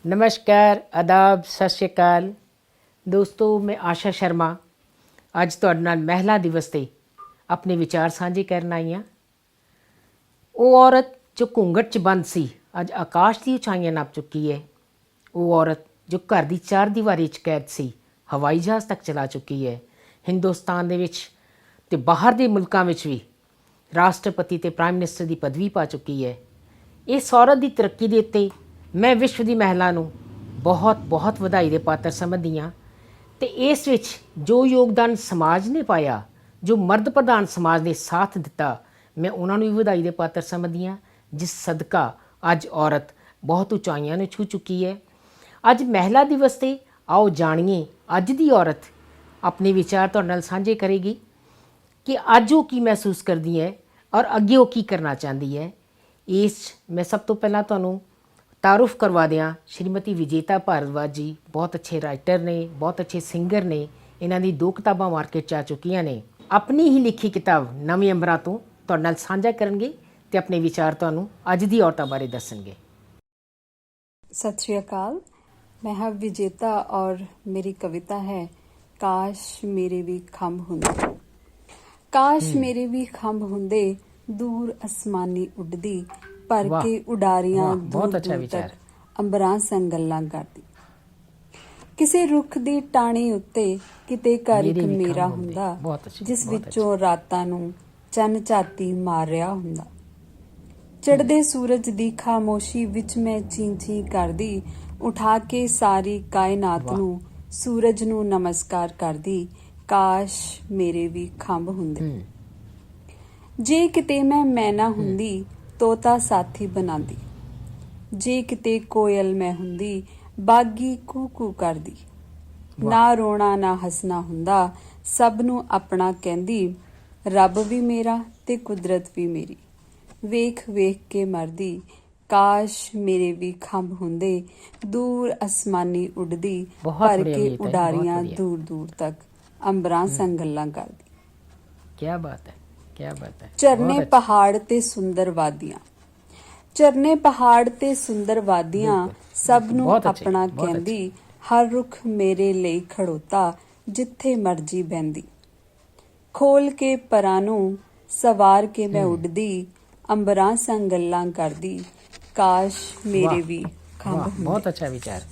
नमस्कार, आदाब, सत श्री अकाल ਦੋਸਤੋ। ਮੈਂ ਆਸ਼ਾ ਸ਼ਰਮਾ ਅੱਜ ਤੁਹਾਡੇ ਨਾਲ ਮਹਿਲਾ ਦਿਵਸ 'ਤੇ ਆਪਣੇ ਵਿਚਾਰ ਸਾਂਝੇ ਕਰਨ ਆਈ ਹਾਂ। ਉਹ ਔਰਤ ਜੋ ਘੂੰਘਟ 'ਚ ਬੰਦ ਸੀ ਅੱਜ ਆਕਾਸ਼ ਦੀ ਉਚਾਈਆਂ ਨੱਪ ਚੁੱਕੀ ਹੈ। ਉਹ ਔਰਤ ਜੋ ਘਰ ਦੀ ਚਾਰ ਦੀਵਾਰੀ 'ਚ ਕੈਦ ਸੀ ਹਵਾਈ ਜਹਾਜ਼ ਤੱਕ ਚਲਾ ਚੁੱਕੀ ਹੈ। ਹਿੰਦੁਸਤਾਨ ਦੇ ਵਿੱਚ ਅਤੇ ਬਾਹਰ ਦੇ ਮੁਲਕਾਂ ਵਿੱਚ ਵੀ ਰਾਸ਼ਟਰਪਤੀ ਅਤੇ ਪ੍ਰਾਈਮ ਮਿਨਿਸਟਰ ਦੀ ਪਦਵੀ ਪਾ ਚੁੱਕੀ ਹੈ। ਇਸ ਔਰਤ ਦੀ ਤਰੱਕੀ ਦੇ ਉੱਤੇ ਮੈਂ ਵਿਸ਼ਵ ਦੀ ਮਹਿਲਾ ਨੂੰ ਬਹੁਤ ਬਹੁਤ ਵਧਾਈ ਦੇ ਪਾਤਰ ਸਮਝਦੀ ਹਾਂ ਅਤੇ ਇਸ ਵਿੱਚ ਜੋ ਯੋਗਦਾਨ ਸਮਾਜ ਨੇ ਪਾਇਆ, ਜੋ ਮਰਦ ਪ੍ਰਧਾਨ ਸਮਾਜ ਨੇ ਸਾਥ ਦਿੱਤਾ, ਮੈਂ ਉਹਨਾਂ ਨੂੰ ਵੀ ਵਧਾਈ ਦੇ ਪਾਤਰ ਸਮਝਦੀ ਹਾਂ, ਜਿਸ ਸਦਕਾ ਅੱਜ ਔਰਤ ਬਹੁਤ ਉਚਾਈਆਂ ਨੂੰ ਛੂ ਚੁੱਕੀ ਹੈ। ਅੱਜ ਮਹਿਲਾ ਦਿਵਸ 'ਤੇ ਆਓ ਜਾਣੀਏ ਅੱਜ ਦੀ ਔਰਤ ਆਪਣੇ ਵਿਚਾਰ ਤੁਹਾਡੇ ਨਾਲ ਸਾਂਝੇ ਕਰੇਗੀ ਕਿ ਅੱਜ ਉਹ ਕੀ ਮਹਿਸੂਸ ਕਰਦੀ ਹੈ ਔਰ ਅੱਗੇ ਉਹ ਕੀ ਕਰਨਾ ਚਾਹੁੰਦੀ ਹੈ। ਇਸ ਮੈਂ ਸਭ ਤੋਂ ਪਹਿਲਾਂ ਤੁਹਾਨੂੰ ਤਾਰੁਫ ਕਰਵਾ ਦਿਆਂ, ਸ਼੍ਰੀਮਤੀ ਵਿਜੇਤਾ ਭਾਰਦਵਾਜ ਜੀ ਬਹੁਤ ਅੱਛੇ ਰਾਈਟਰ ਨੇ, ਬਹੁਤ ਅੱਛੇ ਸਿੰਗਰ ਨੇ। ਇਹਨਾਂ ਦੀ 2 ਕਿਤਾਬਾਂ ਮਾਰਕੀਟ 'ਚ ਆ ਚੁੱਕੀਆਂ ਨੇ। ਆਪਣੀ ਹੀ ਲਿਖੀ ਕਿਤਾਬ ਨਵੇਂ ਅੰਬਰਾਂ ਤੋਂ ਤੁਹਾਡੇ ਨਾਲ ਸਾਂਝਾ ਕਰਨਗੇ ਅਤੇ ਆਪਣੇ ਵਿਚਾਰ ਤੁਹਾਨੂੰ ਅੱਜ ਦੀ ਔਰਤਾਂ ਬਾਰੇ ਦੱਸਣਗੇ। सत श्री अकाल। मैं ਹਾਂ ਵਿਜੇਤਾ और मेरी कविता है ਕਾਸ਼ ਮੇਰੇ ਵੀ ਖੰਭ ਹੁੰਦੇ। ਕਾਸ਼ ਮੇਰੇ ਵੀ ਖੰਭ ਹੁੰਦੇ, ਦੂਰ ਅਸਮਾਨੀ ਉੱਡਦੀ, ਭਰ ਕੇ ਉਡਾਰੀਆਂ ਦੂਰ ਦੂਰ ਤੱਕ ਅੰਬਰਾਂ ਸੰਗ ਗੱਲਾਂ ਕਰਦੀ। ਕਿਸੇ ਰੁੱਖ ਦੀ ਟਾਹਣੀ ਉੱਤੇ ਕਿਤੇ ਘਰ ਇੱਕ ਮੇਰਾ ਹੁੰਦਾ, ਜਿਸ ਵਿੱਚੋਂ ਰਾਤਾਂ ਨੂੰ ਚੰਨ ਝਾਤੀ ਮਾਰ ਰਿਹਾ ਹੁੰਦਾ। ਚੜ੍ਹਦੇ ਸੂਰਜ ਦੀ ਖਾਮੋਸ਼ੀ ਵਿੱਚ ਮੈਂ ਚੀਂ ਚੀਂ ਕਰਦੀ, ਉਠਾ ਕੇ ਸਾਰੀ ਕਾਇਨਾਤ ਨੂੰ ਸੂਰਜ ਨੂੰ ਨਮਸਕਾਰ ਕਰਦੀ। ਕਾਸ਼ ਮੇਰੇ ਵੀ ਖੰਭ ਹੁੰਦੇ। ਜੇ ਕਿਤੇ ਮੈਂ ਮੈਨਾ ਹੁੰਦੀ, ਤੋਤਾ ਸਾਥੀ ਬਣਾਉਂਦੀ। ਜੇ ਕਿਤੇ ਕੋਇਲ ਮੈਂ ਹੁੰਦੀ, ਬਾਗੀ ਕੂ ਕੂ ਕਰਦੀ। ਨਾ ਰੋਣਾ ਨਾ ਹੱਸਣਾ ਹੁੰਦਾ, ਸਭ ਨੂੰ ਆਪਣਾ ਕਹਿੰਦੀ। ਰੱਬ ਵੀ ਮੇਰਾ ਤੇ ਕੁਦਰਤ ਵੀ ਮੇਰੀ, ਵੇਖ ਵੇਖ ਕੇ ਮਰਦੀ। ਕਾਸ਼ ਮੇਰੇ ਵੀ ਖੰਭ ਹੁੰਦੇ, ਦੂਰ ਅਸਮਾਨੀ ਉੱਡਦੀ, ਭਰ ਕੇ ਉਡਾਰੀਆਂ ਦੂਰ ਦੂਰ ਤੱਕ ਅੰਬਰਾਂ ਸੰਗ ਗੱਲਾਂ ਕਰਦੀ। ਕਿਆ ਬਾਤ ਹੈ, ਕਿਆ ਬਾਤ ਹੈ। ਝਰਨੇ ਪਹਾੜ ਤੇ ਸੁੰਦਰ ਵਾਦੀਆਂ, ਝਰਨੇ ਪਹਾੜ ਤੇ ਸੁੰਦਰ ਵਾਦੀਆਂ, ਸਭ ਨੂੰ ਆਪਣਾ ਕਹਿੰਦੀ। ਹਰ ਰੁੱਖ ਮੇਰੇ ਲਈ ਖੜੋਤਾ, ਜਿੱਥੇ ਮਰਜੀ ਬਹਿੰਦੀ। ਖੋਲ ਕੇ ਪਰਾਂ ਨੂੰ ਸਵਾਰ ਕੇ ਮੈਂ ਉੱਡਦੀ, ਅੰਬਰਾਂ ਸੰਗ ਗੱਲਾਂ ਕਰਦੀ। ਕਾਸ਼ ਮੇਰੇ ਵੀ ਖੰਭ ਹੁੰਦੇ। ਬਹੁਤ ਅੱਛਾ ਵਿਚਾਰ।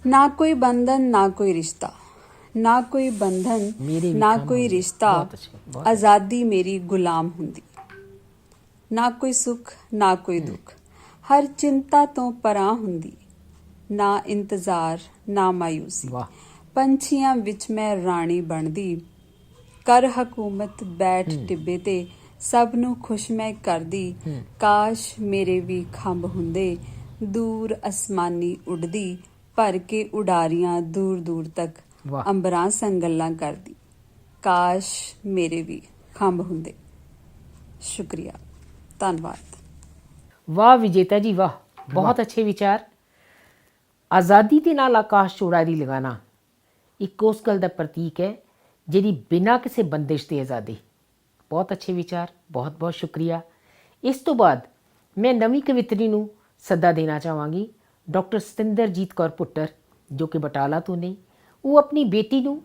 ਨਾ ਕੋਈ ਬੰਧਨ ਨਾ ਕੋਈ ਰਿਸ਼ਤਾ, ਨਾ ਕੋਈ ਬੰਧਨ ਨਾ ਕੋਈ ਰਿਸ਼ਤਾ, ਆਜ਼ਾਦੀ ਮੇਰੀ ਗੁਲਾਮ ਹੁੰਦੀ। ਨਾ ਕੋਈ ਸੁੱਖ ਨਾ ਕੋਈ ਦੁੱਖ, ਹਰ ਚਿੰਤਾ ਤੋਂ ਪਰਾਂ ਹੁੰਦੀ। ਨਾ ਇੰਤਜ਼ਾਰ ਨਾ ਮਾਯੂਸੀ, ਪੰਛੀਆਂ ਵਿੱਚ ਮੈਂ ਰਾਣੀ ਬਣਦੀ। ਕਰ ਹਕੂਮਤ ਬੈਠ ਟਿੱਬੇ ਤੇ, ਸਭ ਨੂੰ ਖੁਸ਼ ਮੈਂ ਕਰਦੀ। ਕਾਸ਼ ਮੇਰੇ ਵੀ ਖੰਭ ਹੁੰਦੇ, ਦੂਰ ਅਸਮਾਨੀ ਉੱਡਦੀ, ਭਰ ਕੇ ਉਡਾਰੀਆਂ ਦੂਰ ਦੂਰ ਤੱਕ ਅੰਬਰਾਂ ਸੰਗ ਗੱਲਾਂ ਕਰਦੀ। ਕਾਸ਼ ਮੇਰੇ ਵੀ ਖੰਭ ਹੁੰਦੇ। ਸ਼ੁਕਰੀਆ, ਧੰਨਵਾਦ। ਵਾਹ ਵਿਜੇਤਾ ਜੀ ਵਾਹ, ਬਹੁਤ ਅੱਛੇ ਵਿਚਾਰ। ਆਜ਼ਾਦੀ ਦੇ ਨਾਲ ਆਕਾਸ਼ 'ਚ ਉਡਾਰੀ ਲਗਾਉਣਾ ਇੱਕ ਉਸ ਗੱਲ ਦਾ ਪ੍ਰਤੀਕ ਹੈ ਜਿਹੜੀ ਬਿਨਾਂ ਕਿਸੇ ਬੰਦਿਸ਼ ਦੇ ਆਜ਼ਾਦੀ। ਬਹੁਤ ਅੱਛੇ ਵਿਚਾਰ, ਬਹੁਤ ਬਹੁਤ ਸ਼ੁਕਰੀਆ। ਇਸ ਤੋਂ ਬਾਅਦ ਮੈਂ ਨਵੀਂ ਕਵਿਤਰੀ ਨੂੰ ਸੱਦਾ ਦੇਣਾ ਚਾਹਾਂਗੀ। ਡਾਕਟਰ ਸਤਿੰਦਰਜੀਤ ਕੌਰ ਪੁੱਟਰ ਜੋ ਕਿ ਬਟਾਲਾ ਤੋਂ ਨੇ, ਉਹ ਆਪਣੀ ਬੇਟੀ ਨੂੰ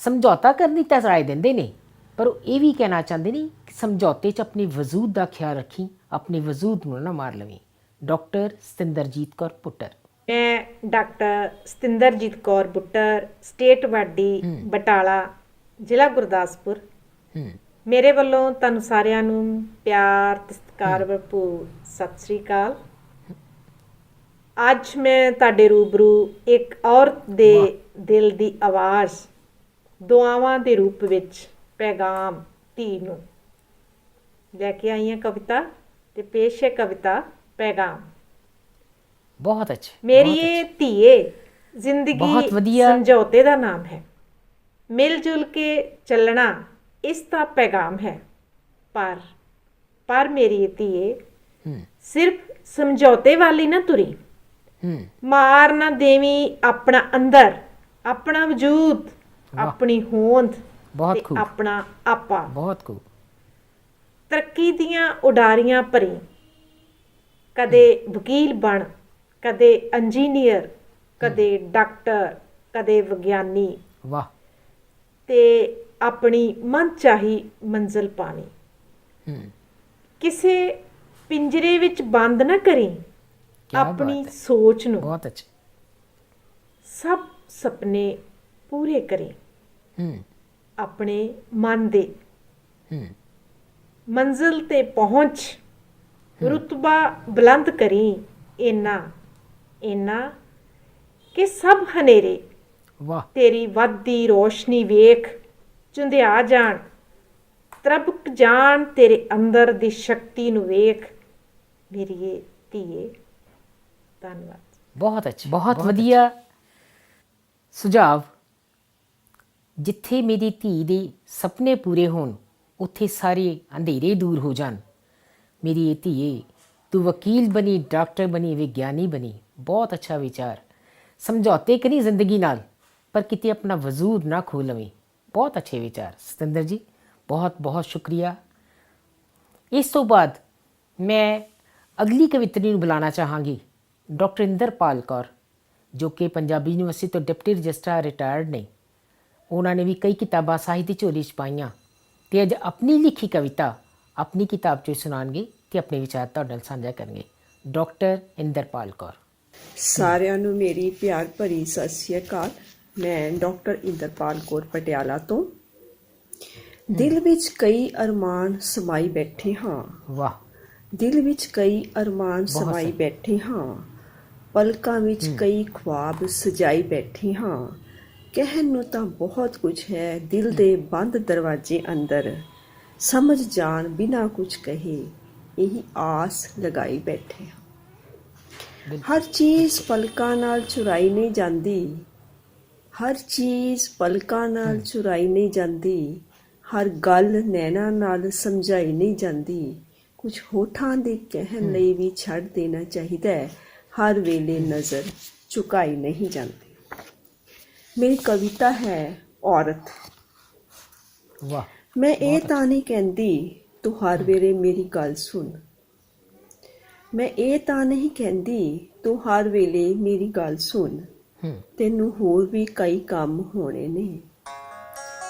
ਸਮਝੌਤਾ ਕਰਨ ਦੀ ਤਾਂ ਰਾਏ ਦਿੰਦੇ ਨੇ, ਪਰ ਉਹ ਇਹ ਵੀ ਕਹਿਣਾ ਚਾਹੁੰਦੇ ਨੇ ਕਿ ਸਮਝੌਤੇ 'ਚ ਆਪਣੇ ਵਜੂਦ ਦਾ ਖਿਆਲ ਰੱਖੀ, ਆਪਣੇ ਵਜੂਦ ਨੂੰ ਨਾ ਮਾਰ ਲਵੀਂ। ਡਾਕਟਰ ਸਤਿੰਦਰਜੀਤ ਕੌਰ ਪੁੱਟਰ। ਮੈਂ ਡਾਕਟਰ ਸਤਿੰਦਰਜੀਤ ਕੌਰ ਪੁੱਟਰ, ਸਟੇਟ ਵਾਡੀ, ਬਟਾਲਾ, ਜ਼ਿਲ੍ਹਾ ਗੁਰਦਾਸਪੁਰ। ਮੇਰੇ ਵੱਲੋਂ ਤੁਹਾਨੂੰ ਸਾਰਿਆਂ ਨੂੰ ਪਿਆਰ ਤੇ ਸਤਿਕਾਰ ਭਰਪੂਰ ਸਤਿ ਸ੍ਰੀ ਅਕਾਲ। ਅੱਜ ਮੈਂ ਤੁਹਾਡੇ ਰੂਬਰੂ ਇੱਕ ਔਰਤ ਦੇ ਦਿਲ ਦੀ ਆਵਾਜ਼, ਦੁਆਵਾਂ ਦੇ ਰੂਪ ਵਿੱਚ ਪੈਗਾਮ ਧੀ ਨੂੰ ਲੈ ਕੇ ਆਈ ਹਾਂ ਕਵਿਤਾ, ਤੇ ਪੇਸ਼ ਹੈ ਕਵਿਤਾ ਪੈਗਾਮ। ਬਹੁਤ ਅੱਛਾ। ਮੇਰੀ ਇਹ ਧੀਏ ਜ਼ਿੰਦਗੀ ਸਮਝੌਤੇ ਦਾ ਨਾਮ ਹੈ, ਮਿਲ ਜੁਲ ਕੇ ਚੱਲਣਾ ਇਸ ਦਾ ਪੈਗਾਮ ਹੈ। ਪਰ ਮੇਰੀ ਧੀਏ ਸਿਰਫ ਸਮਝੌਤੇ ਵਾਲੀ ਨਾ ਤੁਰੀ, ਮਾਰ ਨਾ ਦੇਵੀਂ ਆਪਣਾ ਅੰਦਰ, ਆਪਣਾ ਵਜੂਦ, ਆਪਣੀ ਹੋਂਦ ਤੇ ਆਪਣਾ ਆਪਾ। ਬਹੁਤ ਖੂਬ। ਤਰੱਕੀ ਦੀਆਂ ਉਡਾਰੀਆਂ ਭਰੀ, ਕਦੇ ਵਕੀਲ ਬਣ ਕਦੇ ਇੰਜੀਨੀਅਰ, ਕਦੇ ਡਾਕਟਰ, ਕਦੇ ਵਿਗਿਆਨੀ, ਵਾਹ। ਤੇ ਆਪਣੀ ਮਨਚਾਹੀ ਮੰਜ਼ਿਲ ਪਾਣੀ। ਕਿਸੇ ਪਿੰਜਰੇ ਵਿੱਚ ਬੰਦ ਨਾ ਕਰੀ ਕਿਆ ਆਪਣੀ ਬਾਤ ਹੈ। ਸੋਚ ਨੂੰ, ਬਹੁਤ ਅੱਛਾ। ਸਭ ਸੁਪਨੇ ਪੂਰੇ ਕਰੀ ਹੂੰ ਆਪਣੇ ਮਨ ਦੇ। ਹੂੰ ਮੰਜ਼ਿਲ ਤੇ ਪਹੁੰਚ, ਰੁਤਬਾ ਬੁਲੰਦ ਕਰੀ ਇੰਨਾ ਇੰਨਾ ਕਿ ਸਭ ਹਨੇਰੇ ਵਾਹ। ਤੇਰੀ ਵੱਧਦੀ ਰੋਸ਼ਨੀ ਵੇਖ ਝੁੰਧਿਆ ਜਾਣ, ਤਰਬਕ ਜਾਣ ਤੇਰੇ ਅੰਦਰ ਦੀ ਸ਼ਕਤੀ ਨੂੰ ਵੇਖ ਮੇਰੀਏ ਧੀਏ। ਧੰਨਵਾਦ। ਬਹੁਤ ਅੱਛਾ, ਬਹੁਤ ਵਧੀਆ ਸੁਝਾਅ। ਜਿੱਥੇ ਮੇਰੀ ਧੀ ਦੇ ਸੁਪਨੇ ਪੂਰੇ ਹੋਣ ਉੱਥੇ ਸਾਰੇ ਅੰਧੇਰੇ ਦੂਰ ਹੋ ਜਾਣ। ਮੇਰੀ ਇਹ ਧੀਏ, ਤੂੰ ਵਕੀਲ ਬਣੀ, ਡਾਕਟਰ ਬਣੀ, ਵਿਗਿਆਨੀ ਬਣੀ। ਬਹੁਤ ਅੱਛਾ ਵਿਚਾਰ। ਸਮਝੌਤੇ ਕਰੀ ਜ਼ਿੰਦਗੀ ਨਾਲ, ਪਰ ਕਿਤੇ ਆਪਣਾ ਵਜੂਦ ਨਾ ਖੋ ਲਵੇਂ। ਬਹੁਤ ਅੱਛੇ ਵਿਚਾਰ ਸਤਿੰਦਰ ਜੀ, ਬਹੁਤ ਬਹੁਤ ਸ਼ੁਕਰੀਆ। ਇਸ ਤੋਂ ਬਾਅਦ ਮੈਂ ਅਗਲੀ ਕਵਿਤਰੀ ਨੂੰ ਬੁਲਾਉਣਾ ਚਾਹਾਂਗੀ, ਡਾਕਟਰ ਇੰਦਰਪਾਲ ਕੌਰ, ਜੋ ਕਿ ਪੰਜਾਬੀ ਯੂਨੀਵਰਸਿਟੀ ਤੋਂ ਡਿਪਟੀ ਰਜਿਸਟਰਾਰ ਰਿਟਾਇਰਡ ਨੇ। ਉਹਨਾਂ ਨੇ ਵੀ ਕਈ ਕਿਤਾਬਾਂ ਸਾਹਿਤ ਦੀ ਝੋਲੀ 'ਚ ਪਾਈਆਂ ਅਤੇ ਅੱਜ ਆਪਣੀ ਲਿਖੀ ਕਵਿਤਾ ਆਪਣੀ ਕਿਤਾਬ 'ਚੋਂ ਸੁਣਾਉਣਗੇ ਅਤੇ ਆਪਣੇ ਵਿਚਾਰ ਤੁਹਾਡੇ ਨਾਲ ਸਾਂਝਾ ਕਰਨਗੇ। ਡਾਕਟਰ ਇੰਦਰਪਾਲ ਕੌਰ। ਸਾਰਿਆਂ ਨੂੰ ਮੇਰੀ ਪਿਆਰ ਭਰੀ ਸਤਿ ਸ਼੍ਰੀ ਅਕਾਲ। ਮੈਂ ਡਾਕਟਰ ਇੰਦਰਪਾਲ ਕੌਰ ਪਟਿਆਲਾ ਤੋਂ। ਦਿਲ ਵਿੱਚ ਕਈ ਅਰਮਾਨ ਸਮਾਈ ਬੈਠੇ ਹਾਂ। ਵਾਹ। ਦਿਲ ਵਿੱਚ ਕਈ ਅਰਮਾਨ ਬਹੁਤ ਸਮਾਈ ਸਹੀ। ਬੈਠੇ ਹਾਂ, ਪਲਕਾਂ ਵਿੱਚ ਕਈ ਖੁਆਬ ਸਜਾਈ ਬੈਠੇ ਹਾਂ। ਕਹਿਣ ਨੂੰ ਤਾਂ ਬਹੁਤ ਕੁਝ ਹੈ ਦਿਲ ਦੇ ਬੰਦ ਦਰਵਾਜ਼ੇ ਅੰਦਰ, ਸਮਝ ਜਾਣ ਬਿਨਾਂ ਕੁਝ ਕਹੇ ਇਹੀ ਆਸ ਲਗਾਈ ਬੈਠੇ ਹਾਂ। ਹਰ ਚੀਜ਼ ਪਲਕਾਂ ਨਾਲ ਚੁਰਾਈ ਨਹੀਂ ਜਾਂਦੀ, ਹਰ ਚੀਜ਼ ਪਲਕਾਂ ਨਾਲ ਚੁਰਾਈ ਨਹੀਂ ਜਾਂਦੀ, ਹਰ ਗੱਲ ਨੈਣਾ ਨਾਲ ਸਮਝਾਈ ਨਹੀਂ ਜਾਂਦੀ। ਕੁਝ ਹੋਠਾਂ ਦੇ ਕਹਿਣ ਲਈ ਵੀ ਛੱਡ ਦੇਣਾ ਚਾਹੀਦਾ ਹੈ, ਹਰ ਵੇਲੇ ਨਜ਼ਰ ਝੁਕਾਈ ਨਹੀਂ ਜਾਂਦੀ। ਮੇਰੀ ਕਵਿਤਾ ਹੈ ਔਰਤ। ਵਾਹ। ਮੈਂ ਇਹ ਤਾਂ ਨਹੀਂ ਕਹਿੰਦੀ ਤੂੰ ਹਰ ਵੇਲੇ ਮੇਰੀ ਗੱਲ ਸੁਣ, ਮੈਂ ਇਹ ਤਾਂ ਨਹੀਂ ਕਹਿੰਦੀ ਤੂੰ ਹਰ ਵੇਲੇ ਮੇਰੀ ਗੱਲ ਸੁਣ, ਤੈਨੂੰ ਹੋਰ ਵੀ ਕਈ ਕੰਮ ਹੋਣੇ ਨੇ।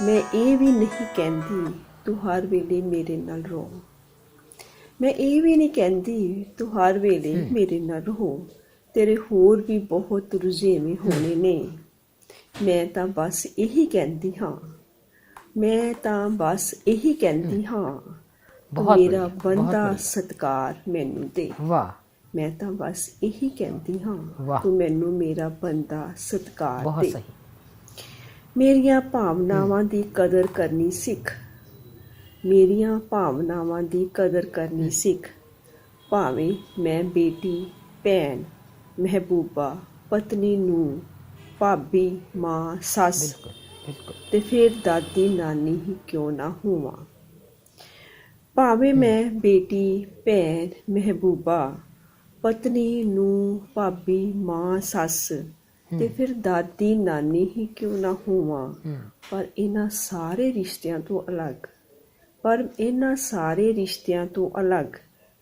ਮੈਂ ਇਹ ਵੀ ਨਹੀਂ ਕਹਿੰਦੀ ਤੂੰ ਹਰ ਵੇਲੇ ਮੇਰੇ ਨਾਲ ਰੋ, ਮੈਂ ਇਹ ਵੀ ਨਹੀਂ ਕਹਿੰਦੀ ਤੂੰ ਹਰ ਵੇਲੇ ਮੇਰੇ ਨਾਲ ਰਹੋ, ਤੇਰੇ ਹੋਰ ਵੀ ਬਹੁਤ ਰੁਝੇਵੇਂ ਹੋਣੇ ਨੇ। ਮੈਂ ਤਾਂ ਬਸ ਇਹੀ ਕਹਿੰਦੀ ਹਾਂ, ਮੈਂ ਤਾਂ ਬਸ ਇਹੀ ਕਹਿੰਦੀ ਹਾਂ, ਤੂੰ ਬਹੁਤ ਮੇਰਾ ਵਧੀਆ, ਬਹੁਤ ਬੰਦਾ ਵਧੀਆ। ਸਤਿਕਾਰ ਮੈਨੂੰ ਦੇ। ਵਾਹ। ਮੈਂ ਤਾਂ ਬਸ ਇਹੀ ਕਹਿੰਦੀ ਹਾਂ, ਵਾਹ। ਤੂੰ ਮੈਨੂੰ ਮੇਰਾ ਬੰਦਾ ਸਤਿਕਾਰ ਬਹੁਤ ਦੇ। ਸਹੀ। ਮੇਰੀਆਂ ਭਾਵਨਾਵਾਂ ਦੀ ਕਦਰ ਕਰਨੀ ਸਿੱਖ, ਮੇਰੀਆਂ ਭਾਵਨਾਵਾਂ ਦੀ ਕਦਰ ਕਰਨੀ ਸਿੱਖ। ਭਾਵੇਂ ਮੈਂ ਬੇਟੀ, ਭੈਣ, ਮਹਿਬੂਬਾ, ਪਤਨੀ, ਨੂੰਹ, ਭਾਬੀ, ਮਾਂ, ਸੱਸ ਬਿਲਕੁਲ ਬਿਲਕੁਲ। ਤੇ ਫਿਰ ਦਾਦੀ ਨਾਨੀ ਹੀ ਕਿਉਂ ਨਾ ਹੋਵਾਂ। ਭਾਵੇਂ ਮੈਂ ਬੇਟੀ, ਭੈਣ, ਮਹਿਬੂਬਾ, ਪਤਨੀ, ਨੂੰਹ, ਭਾਬੀ, ਮਾਂ, ਸੱਸ ਤੇ ਫਿਰ ਦਾਦੀ ਨਾਨੀ ਹੀ ਕਿਉਂ ਨਾ ਹੋਵਾਂ, ਪਰ ਇਹਨਾਂ ਸਾਰੇ ਰਿਸ਼ਤਿਆਂ ਤੋਂ ਅਲੱਗ, ਪਰ ਇਹਨਾਂ ਸਾਰੇ ਰਿਸ਼ਤਿਆਂ ਤੋਂ ਅਲੱਗ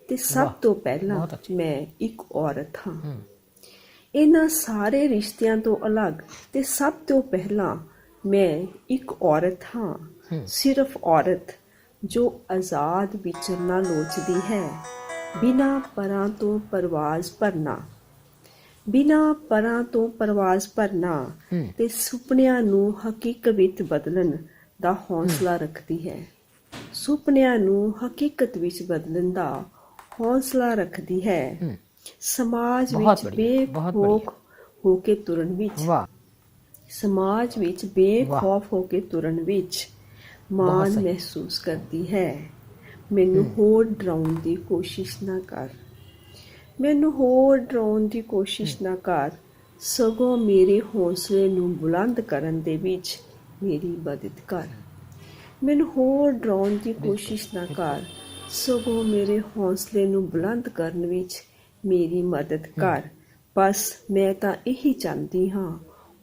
ਤੇ ਸਭ ਤੋਂ ਪਹਿਲਾਂ ਬਹੁਤ ਅੱਛੀ। ਮੈਂ ਇੱਕ ਔਰਤ ਹਾਂ। ਇਹਨਾਂ ਸਾਰੇ ਰਿਸ਼ਤਿਆਂ ਤੋਂ ਅਲੱਗ ਤੇ ਸਭ ਤੋਂ ਪਹਿਲਾਂ ਮੈਂ ਇੱਕ ਔਰਤ ਹਾਂ, ਸਿਰਫ ਔਰਤ ਜੋ ਆਜ਼ਾਦ ਵਿਚਰਨਾ ਲੋਚਦੀ ਹੈ, ਬਿਨਾਂ ਪਰਾਂ ਤੋਂ ਪਰਵਾਜ਼ ਭਰਨਾ, ਬਿਨਾਂ ਪਰਾਂ ਤੋਂ ਪਰਵਾਜ਼ ਭਰਨਾ ਤੇ ਸੁਪਨਿਆਂ ਨੂੰ ਹਕੀਕਤ ਵਿੱਚ ਬਦਲਣ ਦਾ ਹੌਸਲਾ ਰੱਖਦੀ ਹੈ, ਸੁਪਨਿਆਂ ਨੂੰ ਹਕੀਕਤ ਵਿੱਚ ਬਦਲਣ ਦਾ ਹੌਸਲਾ ਰੱਖਦੀ ਹੈ। ਸਮਾਜ ਬਹੁਤ ਵਿੱਚ ਬੜੀਆ, ਬਹੁਤ ਬੇਖੌਫ ਹੋ ਕੇ ਤੁਰਨ ਵਿੱਚ, ਵਾਹ। ਸਮਾਜ ਵਿੱਚ ਬੇਖੌਫ ਹੋ ਕੇ ਤੁਰਨ ਵਿੱਚ ਮਾਣ ਸਹੀ। ਮਹਿਸੂਸ ਕਰਦੀ ਹੈ। ਮੈਨੂੰ ਹੋਰ ਡਰਾਉਣ ਦੀ ਕੋਸ਼ਿਸ਼ ਨਾ ਕਰ, ਮੈਨੂੰ ਹੋਰ ਡਰਾਉਣ ਦੀ ਕੋਸ਼ਿਸ਼ ਨਾ ਕਰ, ਸਗੋਂ ਮੇਰੇ ਹੌਸਲੇ ਨੂੰ ਬੁਲੰਦ ਕਰਨ ਦੇ ਵਿੱਚ ਮੇਰੀ ਮਦਦ ਕਰ। ਮੈਨੂੰ ਹੋਰ ਡਰਾਉਣ ਦੀ ਕੋਸ਼ਿਸ਼ ਨਾ ਕਰ, ਸਗੋਂ ਮੇਰੇ ਹੌਸਲੇ ਨੂੰ ਬੁਲੰਦ ਕਰਨ ਵਿੱਚ ਮੇਰੀ ਮਦਦ ਕਰ। ਬਸ ਮੈਂ ਤਾਂ ਇਹੀ ਚਾਹੁੰਦੀ ਹਾਂ,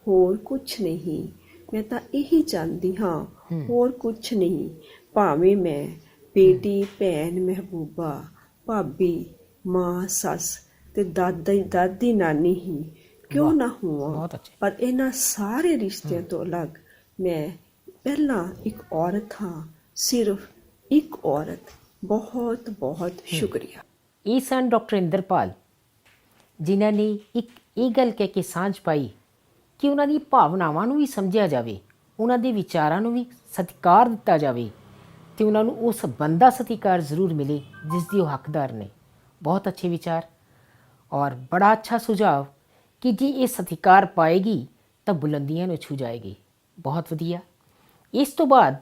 ਹੋਰ ਕੁਛ ਨਹੀਂ। ਮੈਂ ਤਾਂ ਇਹੀ ਚਾਹੁੰਦੀ ਹਾਂ, ਹੋਰ ਕੁਛ ਨਹੀਂ। ਭਾਵੇਂ ਮੈਂ ਬੇਟੀ, ਭੈਣ, ਮਹਿਬੂਬਾ, ਭਾਬੀ, ਮਾਂ, ਸੱਸ ਤੇ ਦਾਦੀ ਨਾਨੀ ਹੀ ਕਿਉਂ ਨਾ ਹੋਵਾਂ, ਬਹੁਤ ਅੱਛੇ। ਪਰ ਇਹਨਾਂ ਸਾਰੇ ਰਿਸ਼ਤਿਆਂ ਤੋਂ ਅਲੱਗ ਮੈਂ ਪਹਿਲਾਂ ਇੱਕ ਔਰਤ ਹਾਂ, ਸਿਰਫ ਇੱਕ ਔਰਤ। ਬਹੁਤ ਬਹੁਤ ਸ਼ੁਕਰੀਆ। ਇਹ ਸਨ ਡਾਕਟਰ ਇੰਦਰਪਾਲ, ਜਿਨ੍ਹਾਂ ਨੇ ਇੱਕ ਇਹ ਗੱਲ ਕਹਿ ਕੇ ਸਾਂਝ ਪਾਈ ਕਿ ਉਹਨਾਂ ਦੀ ਭਾਵਨਾਵਾਂ ਨੂੰ ਵੀ ਸਮਝਿਆ ਜਾਵੇ, ਉਹਨਾਂ ਦੇ ਵਿਚਾਰਾਂ ਨੂੰ ਵੀ ਸਤਿਕਾਰ ਦਿੱਤਾ ਜਾਵੇ ਤੇ ਉਹਨਾਂ ਨੂੰ ਉਸ ਬੰਦਾ ਸਤਿਕਾਰ ਜ਼ਰੂਰ ਮਿਲੇ ਜਿਸ ਦੀ ਉਹ ਹੱਕਦਾਰ ਨੇ। ਬਹੁਤ ਅੱਛੇ ਵਿਚਾਰ ਔਰ ਬੜਾ ਅੱਛਾ ਸੁਝਾਅ ਕਿ ਜੇ ਇਹ ਸਤਿਕਾਰ ਪਾਏਗੀ ਤਾਂ ਬੁਲੰਦੀਆਂ ਨੂੰ ਛੂ ਜਾਏਗੀ। ਬਹੁਤ ਵਧੀਆ। ਇਸ ਤੋਂ ਬਾਅਦ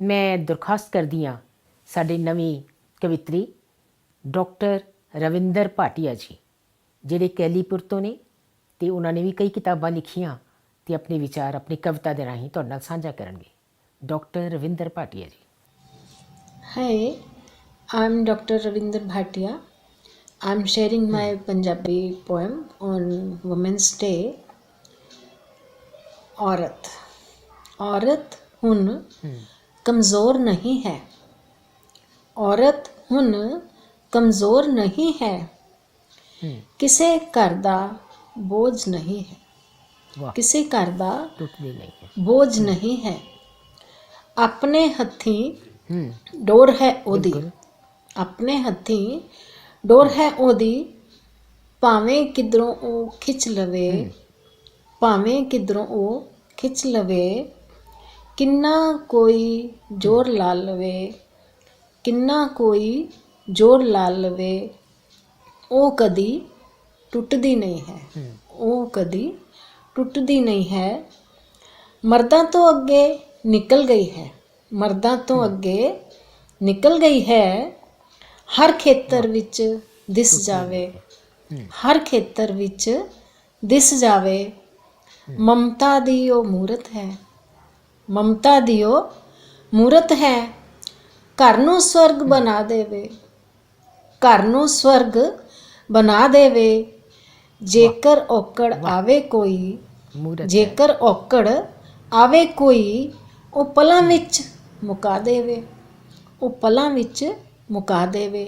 ਮੈਂ ਦਰਖਾਸਤ ਕਰਦੀ ਹਾਂ ਸਾਡੇ ਨਵੇਂ ਕਵਿਤਰੀ ਡਾਕਟਰ ਰਵਿੰਦਰ ਭਾਟੀਆ ਜੀ, ਜਿਹੜੇ ਕੈਲੀਪੁਰ ਤੋਂ ਨੇ ਤੇ ਉਹਨਾਂ ਨੇ ਵੀ ਕਈ ਕਿਤਾਬਾਂ ਲਿਖੀਆਂ ਤੇ ਆਪਣੇ ਵਿਚਾਰ ਆਪਣੀ ਕਵਿਤਾ ਦੇ ਰਾਹੀਂ ਤੁਹਾਡੇ ਨਾਲ ਸਾਂਝਾ ਕਰਨਗੇ। ਡਾਕਟਰ ਰਵਿੰਦਰ ਭਾਟੀਆ ਜੀ। Hi, I'm Dr. Ravinder Bhatia. I'm sharing my Punjabi poem on Women's Day. औरत औरत हुन कमज़ोर नहीं है, औरत हुन कमज़ोर नहीं है, किसे घर दा बोझ नहीं है, वाह, किसे घर दा टूटती नहीं है। बोझ नहीं है, अपने हत्थी डोर है ओदी, अपने हत्थी डोर है ओदी, भावें किधरों ओ खिच लवे, भावें किधरों ओ खिच लवे, किन्ना कोई जोर ला लवे, किन्ना कोई जोर ला लवे, ओ कदी टुटदी नहीं है, ओ कदी टुटदी नहीं है। मर्दां तो अगे निकल गई है, मर्दां तो अगे निकल गई है, हर खेतर विच दिस जावे, हर खेतर विच दिस जावे, ममता दी ओ मूरत है, ममता दी ओ मूरत है, घर नूं स्वर्ग बना देवे, घर नूं स्वर्ग बना देवे, जेकर औकड़ आवे कोई, मूरत जेकर औकड़ आवे कोई, ਉਹ ਪਲਾਂ ਵਿੱਚ ਮੁਕਾ ਦੇਵੇ, ਉਹ ਪਲਾਂ ਵਿੱਚ ਮੁਕਾ ਦੇਵੇ,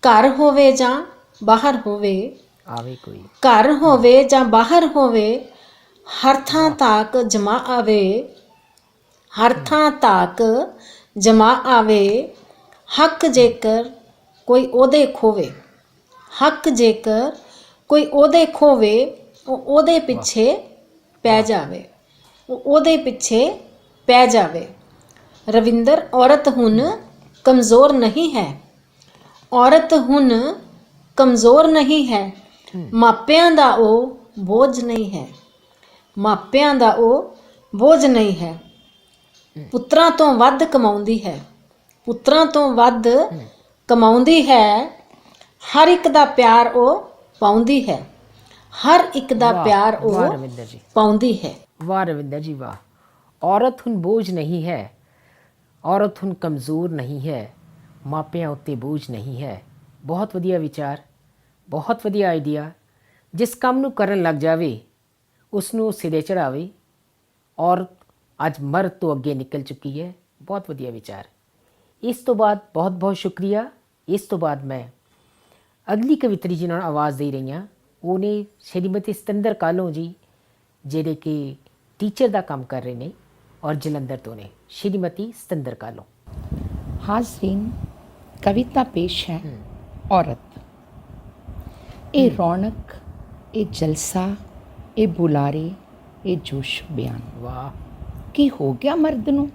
ਘਰ ਹੋਵੇ ਜਾਂ ਬਾਹਰ ਹੋਵੇ, आवे कोई, ਘਰ ਹੋਵੇ ਜਾਂ ਬਾਹਰ ਹੋਵੇ, ਹਰ ਥਾਂ ਤਾਕ ਜਮਾ ਆਵੇ, ਹਰ ਥਾਂ ਤਾਕ ਜਮਾ ਆਵੇ, ਹੱਕ ਜੇਕਰ ਕੋਈ ਉਹਦੇ ਖੋਵੇ, ਹੱਕ ਜੇਕਰ ਕੋਈ ਉਹਦੇ ਖੋਵੇ, ਉਹ ਉਹਦੇ ਪਿੱਛੇ ਪੈ ਜਾਵੇ, ਉਹ ਉਹਦੇ ਪਿੱਛੇ ਪੈ ਜਾਵੇ। ਰਵਿੰਦਰ, ਔਰਤ ਹੁਣ ਕਮਜ਼ੋਰ ਨਹੀਂ ਹੈ, ਔਰਤ ਹੁਣ ਕਮਜ਼ੋਰ ਨਹੀਂ ਹੈ, ਮਾਪਿਆਂ ਦਾ ਉਹ ਬੋਝ ਨਹੀਂ ਹੈ, ਮਾਪਿਆਂ ਦਾ ਉਹ ਬੋਝ ਨਹੀਂ ਹੈ, ਪੁੱਤਰਾਂ ਤੋਂ ਵੱਧ ਕਮਾਉਂਦੀ ਹੈ, ਪੁੱਤਰਾਂ ਤੋਂ ਵੱਧ ਕਮਾਉਂਦੀ ਹੈ, ਹਰ ਇੱਕ ਦਾ ਪਿਆਰ ਉਹ ਪਾਉਂਦੀ ਹੈ, ਹਰ ਇੱਕ ਦਾ ਪਿਆਰ ਉਹ वाह रविंदर जी, ਪਾਉਂਦੀ ਹੈ। वाह रविंदर जी, वाह। औरत हुन बोझ नहीं है, औरत हुन कमज़ोर नहीं है, मापिਆਂ ਉੱਤੇ ਬੋਝ ਨਹੀਂ ਹੈ। ਬਹੁਤ ਵਧੀਆ ਵਿਚਾਰ, ਬਹੁਤ ਵਧੀਆ ਆਈਡੀਆ। ਜਿਸ ਕੰਮ ਨੂੰ ਕਰਨ ਲੱਗ ਜਾਵੇ ਉਸ ਨੂੰ ਸਿਰੇ ਚੜਾਵੇ। ਔਰਤ ਅੱਜ ਮਰਦ ਤੋਂ ਅੱਗੇ ਨਿਕਲ ਚੁੱਕੀ ਹੈ। ਬਹੁਤ ਵਧੀਆ ਵਿਚਾਰ। ਇਸ ਤੋਂ ਬਾਅਦ ਬਹੁਤ ਬਹੁਤ ਸ਼ੁਕਰੀਆ। ਇਸ ਤੋਂ ਬਾਅਦ ਮੈਂ ਅਗਲੀ ਕਵਿਤਰੀ ਜਿਹਨਾਂ ਨੂੰ ਆਵਾਜ਼ ਦੇ ਰਹੀ ਹਾਂ ਉਹ ਨੇ ਸ਼੍ਰੀਮਤੀ ਸਤਿੰਦਰ ਕਾਲੋਂ ਜੀ, ਜਿਹੜੇ ਕਿ ਟੀਚਰ ਦਾ ਕੰਮ ਕਰ ਰਹੇ ਨੇ ਔਰ ਜਲੰਧਰ ਤੋਂ ਨੇ। ਸ਼੍ਰੀਮਤੀ ਸਤਿੰਦਰ ਕਾਲੋਂ। हाजरीन, कविता पेश है औरत। ये रौनक, ये जलसा, ये बुलारे, ये जोश बयान, ਵਾਹ, की हो गया मर्द नूं,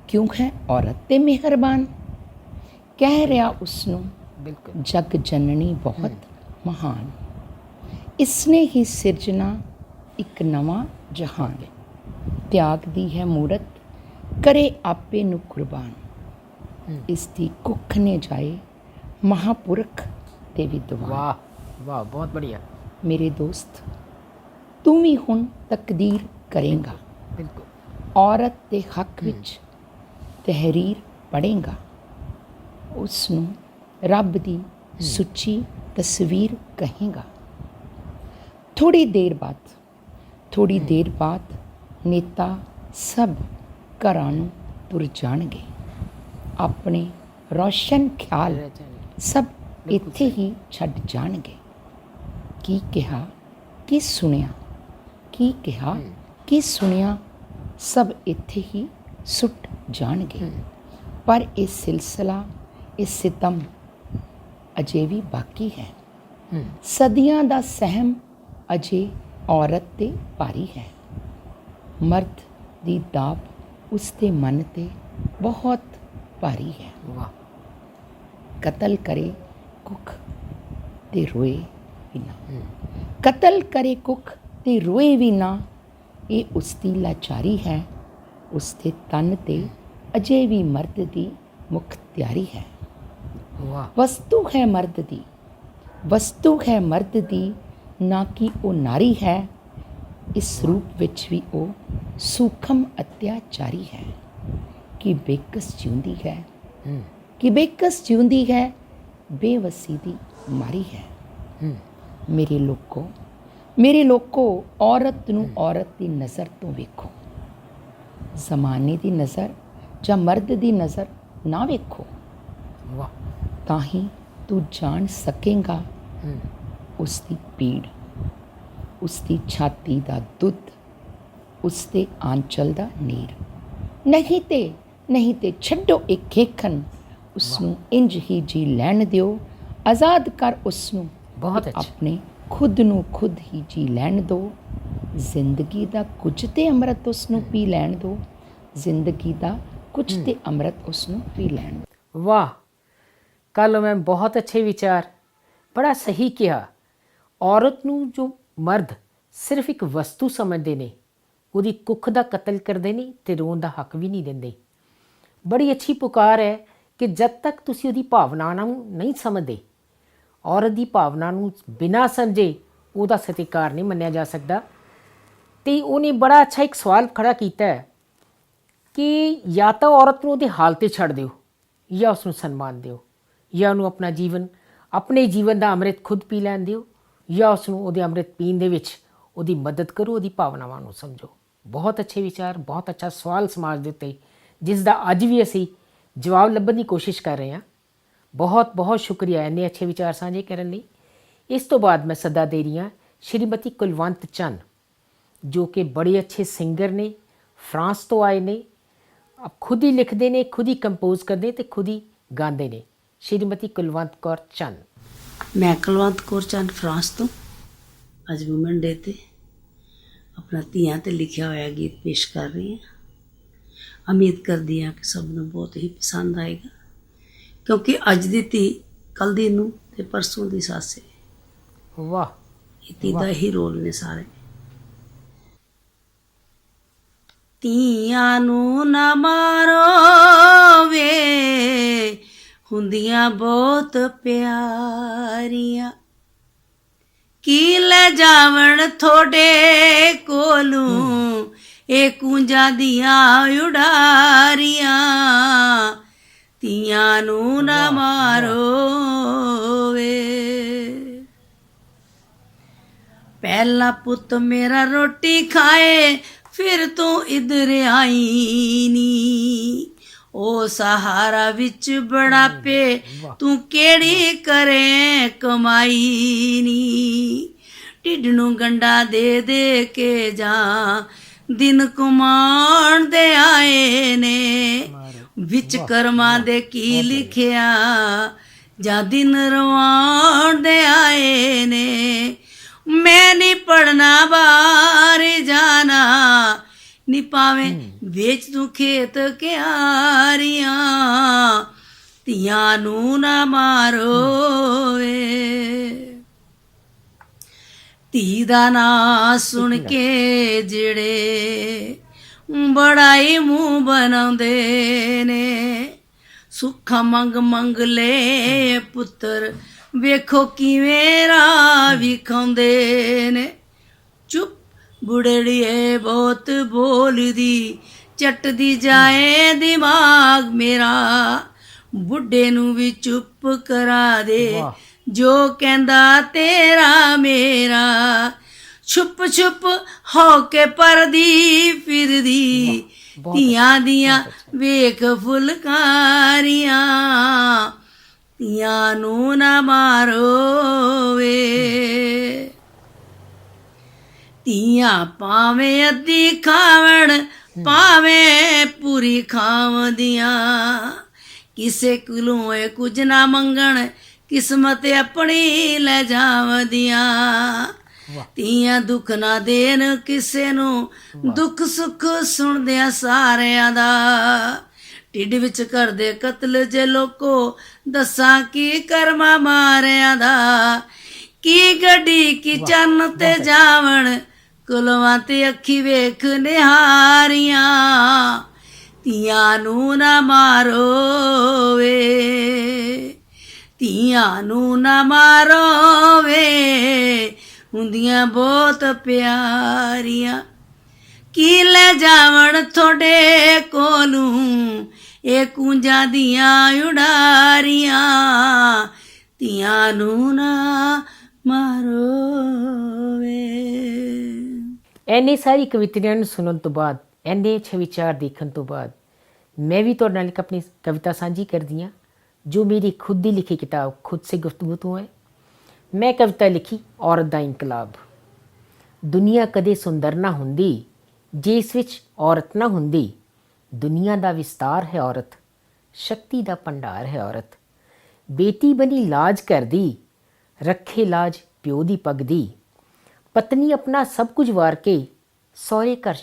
क्यों है औरत ते मेहरबान। कह रहा उसनूं ਬਿਲਕੁਲ जग जननी बहुत महान, इसने ही सिरजना एक नवा जहान, त्याग दी है मूरत, करे आपे नूं कुर्बान, इसकी कुख ने जाए महापुरख ते विद्वान। वाह वाह, बहुत बढ़िया। मेरे दोस्त, तू भी हुण तकदीर करेगा, बिल्कुल औरत के हक विच तहरीर पढ़ेगा, उसनूं रब दी सुची तस्वीर कहेगा। थोड़ी देर बाद नेता सब घरां नूं तुर जाणगे, अपने रोशन ख्याल सब ਇੱਥੇ ਹੀ ਛੱਡ ਜਾਣਗੇ। ਕੀ ਕਿਹਾ ਕੀ ਸੁਣਿਆ, ਕੀ ਕਿਹਾ ਕੀ ਸੁਣਿਆ, ਸਭ ਇੱਥੇ ਹੀ ਸੁੱਟ ਜਾਣਗੇ। ਪਰ ਇਹ ਸਿਲਸਿਲਾ, ਇਹ ਸਿਤਮ ਅਜੇ ਵੀ ਬਾਕੀ ਹੈ। ਸਦੀਆਂ ਦਾ ਸਹਿਮ ਅਜੇ ਔਰਤ 'ਤੇ ਭਾਰੀ ਹੈ। ਮਰਦ ਦੀ ਦਾਬ ਉਸ ਦੇ ਮਨ 'ਤੇ ਬਹੁਤ ਭਾਰੀ ਹੈ। ਵਾਹ। ਕਤਲ ਕਰੇ ਕੁੱਖ ਤੇ ਰੋਏ ਵੀ ਨਾ, ਕਤਲ ਕਰੇ ਕੁੱਖ ਤੇ ਰੋਏ ਵੀ ਨਾ, ਇਹ ਉਸ ਦੀ ਲਾਚਾਰੀ ਹੈ। ਉਸ ਦੇ ਤਨ 'ਤੇ ਅਜੇ ਵੀ ਮਰਦ ਦੀ ਮੁਖਤਿਆਰੀ ਹੈ। ਵਾਹ। ਵਸਤੂ ਹੈ ਮਰਦ ਦੀ, ਵਸਤੂ ਹੈ ਮਰਦ ਦੀ, ਨਾ ਕਿ ਉਹ ਨਾਰੀ ਹੈ। ਇਸ ਰੂਪ ਵਿੱਚ ਵੀ ਉਹ ਸੂਖਮ ਅਤਿਆਚਾਰੀ ਹੈ। ਕਿ ਬੇਕਸ ਜਿਉਂਦੀ ਹੈ, ਕਿ ਬੇਕਸ ਜਿਉਂਦੀ ਹੈ, ਬੇਵਸੀ ਦੀ ਮਾਰੀ ਹੈ। ਮੇਰੇ ਲੋਕੋ, ਮੇਰੇ ਲੋਕੋ, ਔਰਤ ਨੂੰ ਔਰਤ ਦੀ ਨਜ਼ਰ ਤੋਂ ਵੇਖੋ। ਜ਼ਮਾਨੇ ਦੀ ਨਜ਼ਰ ਜਾਂ ਮਰਦ ਦੀ ਨਜ਼ਰ ਨਾ ਵੇਖੋ। ਵਾਹ। ਤਾਂ ਹੀ ਤੂੰ ਜਾਣ ਸਕੇਂਗਾ ਉਸ ਦੀ ਪੀੜ, ਉਸ ਦੀ ਛਾਤੀ ਦਾ ਦੁੱਧ, ਉਸ ਦੇ ਆਂਚਲ ਦਾ ਨੀਰ। ਨਹੀਂ ਤੇ ਛੱਡੋ ਇਹ ਖੇਖਣ, ਉਸ ਨੂੰ ਇੰਜ ਹੀ ਜੀ ਲੈਣ ਦਿਓ। ਆਜ਼ਾਦ ਕਰ ਉਸ ਨੂੰ, ਬਹੁਤ ਅੱਛਾ। ਆਪਣੇ ਖੁਦ ਨੂੰ ਖੁਦ ਹੀ ਜੀ ਲੈਣ ਦਿਓ। ਜ਼ਿੰਦਗੀ ਦਾ ਕੁਝ ਤੇ ਅੰਮ੍ਰਿਤ ਉਸ ਨੂੰ ਪੀ ਲੈਣ ਦਿਓ। ਜ਼ਿੰਦਗੀ ਦਾ ਕੁਝ ਤੇ ਅੰਮ੍ਰਿਤ ਉਸ ਨੂੰ ਪੀ ਲੈਣ ਦਿਓ। ਵਾਹ। ਕੱਲ੍ਹ ਮੈਂ ਬਹੁਤ ਅੱਛੇ ਵਿਚਾਰ, ਬੜਾ ਸਹੀ ਕਿਹਾ। ਔਰਤ ਨੂੰ ਜੋ ਮਰਦ ਸਿਰਫ ਇੱਕ ਵਸਤੂ ਸਮਝਦੇ ਨੇ, ਉਹਦੀ ਕੁੱਖ ਦਾ ਕਤਲ ਕਰਦੇ ਨੇ ਤੇ ਰੋਣ ਦਾ ਹੱਕ ਵੀ ਨਹੀਂ ਦਿੰਦੇ। ਬੜੀ ਅੱਛੀ ਪੁਕਾਰ ਹੈ ਕਿ ਜਦ ਤੱਕ ਤੁਸੀਂ ਉਹਦੀ ਭਾਵਨਾ ਨੂੰ ਨਹੀਂ ਸਮਝਦੇ, ਔਰਤ ਦੀ ਭਾਵਨਾ ਨੂੰ ਬਿਨਾਂ ਸਮਝੇ ਉਹਦਾ ਸਤਿਕਾਰ ਨਹੀਂ ਮੰਨਿਆ ਜਾ ਸਕਦਾ। ਤੇ ਉਹਨੇ ਬੜਾ ਅੱਛਾ ਇੱਕ ਸਵਾਲ ਖੜਾ ਕੀਤਾ ਹੈ ਕਿ ਜਾਂ ਤਾਂ ਔਰਤ ਨੂੰ ਉਹਦੇ ਹਾਲ 'ਤੇ ਛੱਡ ਦਿਓ, ਜਾਂ ਉਸ ਨੂੰ ਸਨਮਾਨ ਦਿਓ, ਜਾਂ ਉਹਨੂੰ ਆਪਣਾ ਜੀਵਨ, ਆਪਣੇ ਜੀਵਨ ਦਾ ਅੰਮ੍ਰਿਤ ਖੁਦ ਪੀ ਲੈਣ ਦਿਓ, ਜਾਂ ਉਸ ਨੂੰ ਉਹਦੇ ਅੰਮ੍ਰਿਤ ਪੀਣ ਦੇ ਵਿੱਚ ਉਹਦੀ ਮਦਦ ਕਰੋ, ਉਹਦੀ ਭਾਵਨਾਵਾਂ ਨੂੰ ਸਮਝੋ। ਬਹੁਤ ਅੱਛੇ ਵਿਚਾਰ, ਬਹੁਤ ਅੱਛਾ ਸਵਾਲ ਸਮਾਜ ਦੇ ਉੱਤੇ, ਜਿਸ ਦਾ ਅੱਜ ਵੀ ਅਸੀਂ ਜਵਾਬ ਲੱਭਣ ਦੀ ਕੋਸ਼ਿਸ਼ ਕਰ ਰਹੇ ਹਾਂ। ਬਹੁਤ ਬਹੁਤ ਸ਼ੁਕਰੀਆ ਇੰਨੇ ਅੱਛੇ ਵਿਚਾਰ ਸਾਂਝੇ ਕਰਨ ਲਈ। ਇਸ ਤੋਂ ਬਾਅਦ ਮੈਂ ਸੱਦਾ ਦੇ ਰਹੀ ਹਾਂ ਸ਼੍ਰੀਮਤੀ ਕੁਲਵੰਤ ਚੰਦ, ਜੋ ਕਿ ਬੜੇ ਅੱਛੇ ਸਿੰਗਰ ਨੇ, ਫਰਾਂਸ ਤੋਂ ਆਏ ਨੇ, ਖੁਦ ਹੀ ਲਿਖਦੇ ਨੇ, ਖੁਦ ਹੀ ਕੰਪੋਜ਼ ਕਰਦੇ ਤੇ ਖੁਦ ਹੀ ਗਾਉਂਦੇ ਨੇ। ਸ਼੍ਰੀਮਤੀ ਕੁਲਵੰਤ ਕੌਰ ਚੰਦ। ਮੈਂ ਕੁਲਵੰਤ ਕੌਰ ਚੰਦ ਫਰਾਂਸ ਤੋਂ ਅੱਜ ਵੂਮਨ ਡੇ ਤੇ ਆਪਣਾ ਧੀਆਂ ਤੇ ਲਿਖਿਆ ਹੋਇਆ ਗੀਤ ਪੇਸ਼ ਕਰ ਰਹੀ ਹਾਂ। ਉਮੀਦ ਕਰਦੀ ਹਾਂ ਕਿ ਸਭ ਨੂੰ ਬਹੁਤ ਹੀ ਪਸੰਦ ਆਏਗਾ, ਕਿਉਂਕਿ ਅੱਜ ਦੀ ਧੀ ਕੱਲ੍ਹ ਦੀ ਨੂੰ ਤੇ ਪਰਸੋਂ ਦੀ ਸੱਸ ਹੈ। ਵਾਹ। ਇਹ ਧੀ ਦਾ ਹੀ ਰੋਲ ਨੇ ਸਾਰੇ। ਧੀਆਂ ਨੂੰ ਨਾ ਮਾਰੋ ਵੇ, ਹੁੰਦੀਆਂ ਬਹੁਤ ਪਿਆਰੀਆਂ, ਕੀ ਲੈ ਜਾਵਣ ਥੋੜੇ ਕੋਲੋਂ ਇਹ ਕੂੰਜਾਂ ਦੀਆਂ ਉਡਾਰੀਆਂ। ਧੀਆਂ ਨੂੰ ਨਾ ਮਾਰੋ ਵੇ। ਪਹਿਲਾ ਪੁੱਤ ਮੇਰਾ ਰੋਟੀ ਖਾਏ, ਫਿਰ ਤੂੰ ਇਧਰ ਆਈ ਨੀ। ਉਹ ਸਹਾਰਾ ਵਿੱਚ ਬੜਾਪੇ ਤੂੰ ਕਿਹੜੀ ਕਰੇ ਕਮਾਈ ਨੀ। ਢਿੱਡ ਨੂੰ ਗੰਡਾ ਦੇ ਦੇ ਕੇ ਜਾਂ ਦਿਨ ਕਮਾਉਣ ਦੇ ਆਏ ਨੇ। ਵਿੱਚ ਕਰਮਾਂ ਦੇ ਕੀ ਲਿਖਿਆ ਜਾਂ ਦਿਨ ਰਵਾਉਣ ਦੇ ਆਏ ਨੇ। ਮੈਂ ਨਹੀਂ ਪੜਨਾ ਬਾਹਰ ਜਾਣਾ, ਨੀ ਪਾਵੇਂ ਵੇਚ ਤੂੰ ਖੇਤ ਕਿਆਰੀਆਂ। ਧੀਆਂ ਨੂੰ ਨਾ ਮਾਰੋ ਵੇ। ਧੀ ਦਾ ਨਾਂ ਸੁਣ ਕੇ ਜਿਹੜੇ ਬੜਾਈ ਮੂੰਹ ਬਣਾਉਂਦੇ ਨੇ। ਸੁੱਖਾ ਮੰਗ ਮੰਗ ਲੈ ਪੁੱਤਰ, ਵੇਖੋ ਕਿਵੇਂ ਰਾਹ ਵਿਖਾਉਂਦੇ ਨੇ। ਚੁੱਪ ਬੁੜੜੀਏ ਬਹੁਤ ਬੋਲਦੀ, ਚੱਟਦੀ ਜਾਏ ਦਿਮਾਗ ਮੇਰਾ। ਬੁੱਢੇ ਨੂੰ ਵੀ ਚੁੱਪ ਕਰਾ ਦੇ, ਜੋ ਕਹਿੰਦਾ ਤੇਰਾ ਮੇਰਾ। ਛੁਪ ਛੁਪ ਹੋ ਕੇ ਪਰਦੀ ਫਿਰਦੀ, ਧੀਆਂ ਦੀਆਂ ਵੇਖ ਫੁਲਕਾਰੀਆਂ। ਧੀਆਂ ਨੂੰ ਨਾ ਮਾਰੋ ਵੇ। ਧੀਆਂ ਭਾਵੇਂ ਅੱਧੀ ਖਾਵਣ ਭਾਵੇਂ ਪੂਰੀ ਖਾਵਦੀਆਂ, ਕਿਸੇ ਕੋਲੋਂ ਇਹ ਕੁਝ ਨਾ ਮੰਗਣ, ਕਿਸਮਤ ਆਪਣੀ ਲੈ ਜਾਵਦੀਆਂ। ਧੀਆਂ ਦੁੱਖ ਨਾ ਦੇਣ ਕਿਸੇ ਨੂੰ, ਦੁੱਖ ਸੁੱਖ ਸੁਣਦਿਆਂ ਸਾਰਿਆਂ ਦਾ। ਢਿੱਡ ਵਿੱਚ ਕਰਦੇ ਕਤਲ ਜੇ ਲੋਕੋ, ਦੱਸਾਂ ਕੀ ਕਰਮਾ ਮਾਰਿਆਂ ਦਾ। ਕੀ ਗੱਡੀ ਕੀ ਚੰਨ ਤੇ ਜਾਵਣ, ਕੁਲਵਾਂ ਤੇ ਅੱਖੀ ਵੇਖ ਨਿਹਾਰੀਆਂ। ਧੀਆਂ ਨੂੰ ਨਾ ਮਾਰੋ ਵੇ, ਧੀਆਂ ਨੂੰ ਨਾ ਮਾਰੋ ਵੇ, ਹੁੰਦੀਆਂ ਬਹੁਤ ਪਿਆਰੀਆਂ। ਕੀ ਲੈ ਜਾਵਣ ਤੁਹਾਡੇ ਕੋਲੋਂ ਇਹ ਕੂੰਜਾਂ ਦੀਆਂ ਉਡਾਰੀਆਂ। ਧੀਆਂ ਨੂੰ ਨਾ ਮਾਰੋ ਵੇ। ਐਨੇ ਸਾਰੀ ਕਵਿਤਾਵਾਂ ਨੂੰ ਸੁਣਨ ਤੋਂ ਬਾਅਦ, ਐਨੇ ਅੱਛੇ ਵਿਚਾਰ ਦੇਖਣ ਤੋਂ ਬਾਅਦ, ਮੈਂ ਵੀ ਤੁਹਾਡੇ ਨਾਲ ਇੱਕ ਆਪਣੀ ਕਵਿਤਾ ਸਾਂਝੀ ਕਰਦੀ ਹਾਂ, ਜੋ ਮੇਰੀ ਖੁਦ ਦੀ ਲਿਖੀ ਕਿਤਾਬ ਖੁਦ ਸੇ ਗੁਫ਼ਤਗੂ ਤੋਂ ਹੈ। ਮੈਂ ਕਵਿਤਾ ਲਿਖੀ ਔਰਤ ਦਾ ਇਨਕਲਾਬ। ਦੁਨੀਆ ਕਦੇ ਸੁੰਦਰ ਨਾ ਹੁੰਦੀ ਜੇ ਇਸ ਵਿੱਚ ਔਰਤ ਨਾ ਹੁੰਦੀ। ਦੁਨੀਆ ਦਾ ਵਿਸਤਾਰ ਹੈ ਔਰਤ, ਸ਼ਕਤੀ ਦਾ ਭੰਡਾਰ ਹੈ ਔਰਤ। ਬੇਟੀ ਬਣੀ ਲਾਜ ਕਰਦੀ, ਰੱਖੇ ਲਾਜ ਪਿਓ ਦੀ ਪੱਗ ਦੀ। ਪਤਨੀ ਆਪਣਾ ਸਭ ਕੁਝ ਵਾਰ ਕੇ, ਸਹੁਰੇ ਘਰ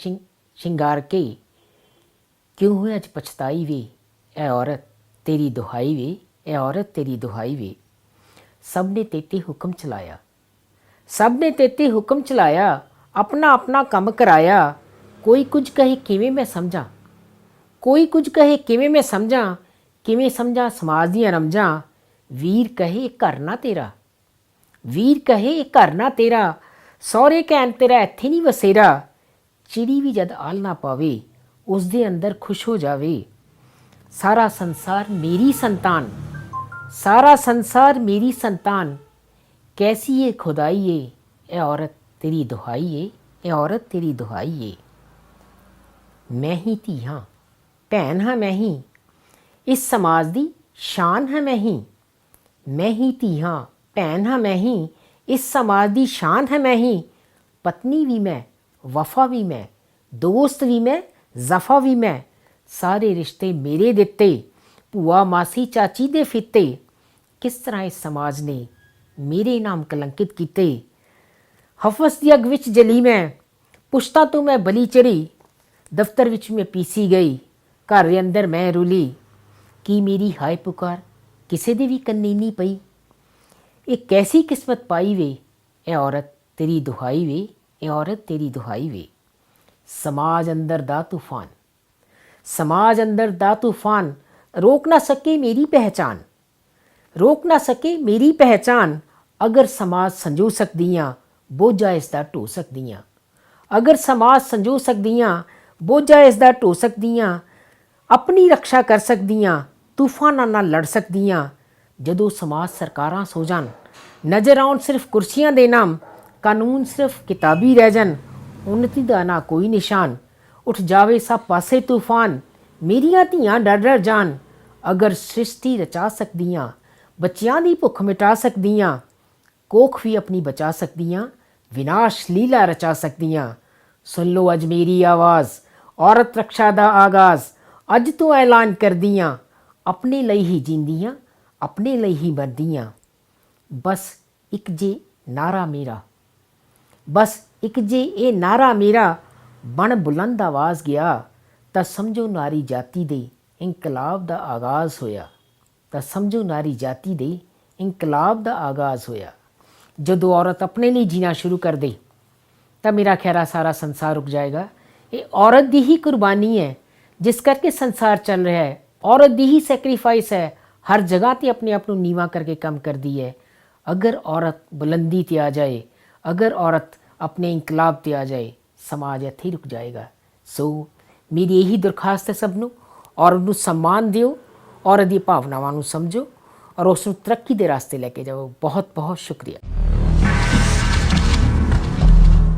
ਸ਼ਿੰਗਾਰ ਕੇ। ਕਿਉਂ ਹੋਏ ਅੱਜ ਪਛਤਾਈ ਵੇ, ਇਹ ਔਰਤ ਤੇਰੀ ਦੁਹਾਈ ਵੇ, ਇਹ ਔਰਤ ਤੇਰੀ ਦੁਹਾਈ ਵੇ। ਸਭ ਨੇ ਤੇਤੇ ਹੁਕਮ ਚਲਾਇਆ, ਸਭ ਨੇ ਤੇਤੇ ਹੁਕਮ ਚਲਾਇਆ। ਆਪਣਾ ਆਪਣਾ ਕੰਮ ਕਰਾਇਆ। ਕੋਈ ਕੁਝ ਕਹੇ ਕਿਵੇਂ ਮੈਂ ਸਮਝਾਂ, ਕੋਈ ਕੁਝ ਕਹੇ ਕਿਵੇਂ ਮੈਂ ਸਮਝਾਂ। ਕਿਵੇਂ ਸਮਝਾਂ ਸਮਾਜ ਦੀਆਂ ਰਮਜਾਂ। ਵੀਰ ਕਹੇ ਇਹ ਘਰ ਨਾ ਤੇਰਾ, ਵੀਰ ਕਹੇ ਇਹ ਘਰ ਨਾ ਤੇਰਾ। ਸਹੁਰੇ ਕਹਿਣ ਤੇਰਾ ਇੱਥੇ ਨਹੀਂ ਵਸੇਰਾ। ਚਿੜੀ ਵੀ ਜਦ ਆਲ ਨਾ ਪਾਵੇ, ਉਸ ਦੇ ਅੰਦਰ ਖੁਸ਼ ਹੋ ਜਾਵੇ। ਸਾਰਾ ਸੰਸਾਰ ਮੇਰੀ ਸੰਤਾਨ, ਸਾਰਾ ਸੰਸਾਰ ਮੇਰੀ ਸੰਤਾਨ। कैसी ये खुदाई है, ए औरत तेरी दुहाई है, ए औरत तेरी दुहाई है। मैं ही धी हाँ, भैन हाँ मैं ही, इस समाज दी शान है मैं ही। मैं ही धी हाँ, भैन हाँ मैं ही, इस समाज दी शान है मैं ही। पत्नी भी मैं, वफा भी मैं, दोस्त भी मैं, जफा भी मैं। सारे रिश्ते मेरे दिते, भूआ मासी चाची दे फिते। किस तरह इस समाज ने मेरे नाम कलंकित कीते। हफस दी अग विच जली मैं, पुश्तां तो मैं बली चढ़ी। दफ्तर विच मैं पीसी गई, घर दे अंदर मैं रुली। की मेरी हाय पुकार किसे दे भी कन्नी नहीं पई। एक कैसी किस्मत पाई वे, ए औरत तेरी दुहाई वे, ए औरत तेरी दुहाई वे। समाज अंदर दा तूफान, समाज अंदर दा तूफान। रोक ना सके मेरी पहचान, रोक ना सके मेरी पहचान। अगर समाज संजो सकदियाँ बोझा इसदा ढो सकदियाँ। अगर समाज संजो सकदियाँ बोझा इसदा ढो सकदियाँ। अपनी रक्षा कर सकदियाँ तूफानां नाल लड़ सकदियाँ। जदों समाज सरकारां सो जान, नज़र आउण सिर्फ कुर्सियां दे नाम। कानून सिर्फ किताबी रह जान, उन्नति दा ना कोई निशान। उठ जावे सब पासे तूफान, मेरियां धीआं डर डर जान। अगर सृष्टि रचा सकदियाँ बच्चियां दी भुख मिटा सकदियाँ। कोख भी अपनी बचा सकदियाँ, विनाश लीला रचा सकदियाँ। सुन लो अज मेरी आवाज़, औरत रक्षा दा आगाज़। अज तो ऐलान कर दियाँ, अपने ਲਈ ही जींदियाँ, अपने ਲਈ ही मरदियाँ। बस एक जे नारा मेरा, बस एक जे ये नारा मेरा। बन बुलंद आवाज़ गया, तां समझो नारी जाति दे इनकलाब दा आगाज़ होया। तां समझो नारी जाति दे इनकलाब दा आगाज़ होया। जदों औरत अपने लिए जीना शुरू कर दे तो मेरा ख्याल सारा संसार रुक जाएगा। ये औरत दी ही कुर्बानी है जिस करके संसार चल रहा है। औरत दी ही सैक्रीफाइस है, हर जगह ते अपने आप को नीवा करके काम कर दी है। अगर औरत बुलंदी ते आ जाए, अगर औरत अपने इनकलाब ते आ जाए, समाज इत्थे ही रुक जाएगा। सो मेरी यही दरखास्त है सबनों, औरत नूं सम्मान दिओ, औरत दी भावनावां नूं समझो और उस नूं तरक्की दे रास्ते लैके जाओ। बहुत बहुत शुक्रिया।